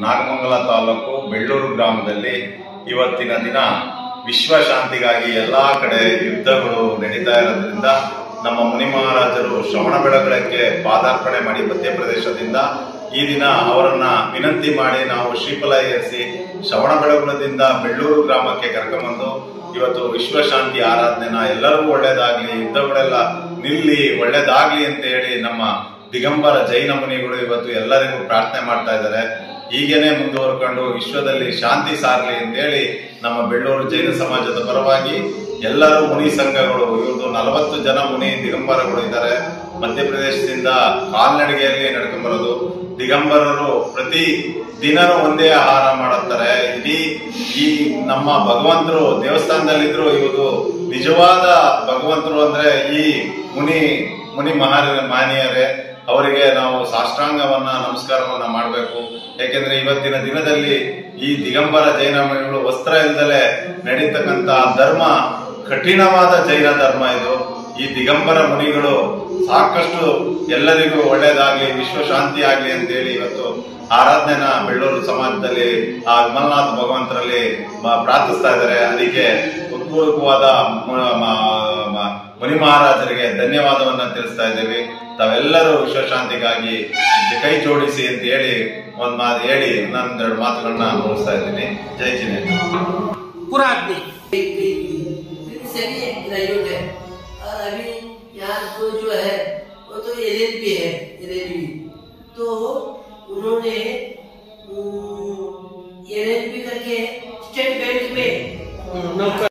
ನಾಗಮಂಗಲ ತಾಲೂಕು ಬೆಳ್ಳೂರು ಗ್ರಾಮದಲ್ಲಿ ಇವತ್ತಿನ ದಿನ ವಿಶ್ವ ಶಾಂತಿಗಾಗಿ ಎಲ್ಲಾ ಕಡೆ ಯುದ್ಧಗಳು ನಡೀತಾ ಇರೋದ್ರಿಂದ ನಮ್ಮ ಮುನಿ ಮಹಾರಾಜರು ಶ್ರವಣಬೆಳಗೊಳಕ್ಕೆ ಪಾದಾರ್ಪಣೆ ಮಾಡಿ ಮಧ್ಯಪ್ರದೇಶದಿಂದ ಈ ದಿನ ಅವರನ್ನ ವಿನಂತಿ ಮಾಡಿ ನಾವು ಶ್ರೀಫಲ ಏರಿಸಿ ಶ್ರವಣಬೆಳಗೊಳದಿಂದ ಬೆಳ್ಳೂರು ಗ್ರಾಮಕ್ಕೆ ಕರ್ಕೊಂಡ್ಬಂದು ಇವತ್ತು ವಿಶ್ವ ಶಾಂತಿ ಆರಾಧನೆನ ಎಲ್ಲರಿಗೂ ಒಳ್ಳೇದಾಗ್ಲಿ, ಯುದ್ಧಗಳೆಲ್ಲ ನಿಲ್ಲಿ ಒಳ್ಳೇದಾಗ್ಲಿ ಅಂತ ಹೇಳಿ ನಮ್ಮ ದಿಗಂಬರ ಜೈನ ಮುನಿಗಳು ಇವತ್ತು ಎಲ್ಲರಿಗೂ ಪ್ರಾರ್ಥನೆ ಮಾಡ್ತಾ ಇದ್ದಾರೆ. ಹೀಗೇನೆ ಮುಂದುವರ್ಕೊಂಡು ವಿಶ್ವದಲ್ಲಿ ಶಾಂತಿ ಸಾರಲಿ ಅಂತ ಹೇಳಿ ನಮ್ಮ ಬೆಳ್ಳೂರು ಜೈನ ಸಮಾಜದ ಪರವಾಗಿ ಎಲ್ಲರೂ ಮುನಿ ಸಂಘಗಳು, ಇವ್ರದ್ದು 40 ಜನ ಮುನಿ ದಿಗಂಬರಗಳು ಇದ್ದಾರೆ. ಮಧ್ಯಪ್ರದೇಶದಿಂದ ಕಾಲ್ನಡಿಗೆಯಲ್ಲಿ ನಡ್ಕೊಂಡ್ಬರೋದು. ದಿಗಂಬರರು ಪ್ರತಿ ದಿನನೂ ಒಂದೇ ಆಹಾರ ಮಾಡುತ್ತಾರೆ. ಇಡೀ ಈ ನಮ್ಮ ಭಗವಂತರು ದೇವಸ್ಥಾನದಲ್ಲಿದ್ರು, ಇವರು ನಿಜವಾದ ಭಗವಂತರು ಅಂದ್ರೆ ಈ ಮುನಿ ಮಹನೀಯರೇ. ಅವರಿಗೆ ನಾವು ಸಾಷ್ಟಾಂಗವನ್ನ ನಮಸ್ಕಾರವನ್ನ ಮಾಡಬೇಕು. ಯಾಕೆಂದ್ರೆ ಇವತ್ತಿನ ದಿನದಲ್ಲಿ ಈ ದಿಗಂಬರ ಜೈನ ಮುನಿಗಳು ವಸ್ತ್ರ ಇಲ್ದಲೆ ನಡೀತಕ್ಕಂತ ಧರ್ಮ ಕಠಿಣವಾದ ಜೈನ ಧರ್ಮ ಇದು. ಈ ದಿಗಂಬರ ಮುನಿಗಳು ಸಾಕಷ್ಟು ಎಲ್ಲರಿಗೂ ಒಳ್ಳೇದಾಗ್ಲಿ, ವಿಶ್ವ ಶಾಂತಿ ಆಗ್ಲಿ ಅಂತ ಹೇಳಿ ಇವತ್ತು ಆರಾಧನೆನ ಬೆಳ್ಳೂರು ಸಮಾಜದಲ್ಲಿ ಆ ವಿಮಲನಾಥ ಭಗವಂತರಲ್ಲಿ ಪ್ರಾರ್ಥಿಸ್ತಾ ಇದ್ದಾರೆ. ಅದಕ್ಕೆ ಉತ್ಪೂರ್ವಕವಾದ ಮುನಿ ಮಹಾರಾಜರಿಗೆ ಧನ್ಯವಾದವನ್ನ ತಿಳಿಸ್ತಾ ಇದ್ದೇವೆ. ತಾವೆಲ್ಲರೂ ವಿಶ್ವಶಾಂತಿಗಾಗಿ ಕೈ ಜೋಡಿಸಿ ಅಂತ ಹೇಳಿ ಒಂದ್ ಮಾತು ಹೇಳಿ ನಾನೊಂದೆರಡು ಮಾತುಗಳನ್ನ ಮುಗಿಸ್ತಾ ಇದ್ದೀನಿ. ಜೈ ಜಿನೇಂದ್ರ. अभी यहाँ तो जो है वो तो एलएलबी है, एलएलबी तो उन्होंने एलएलबी करके स्टेट बैंक में नौकर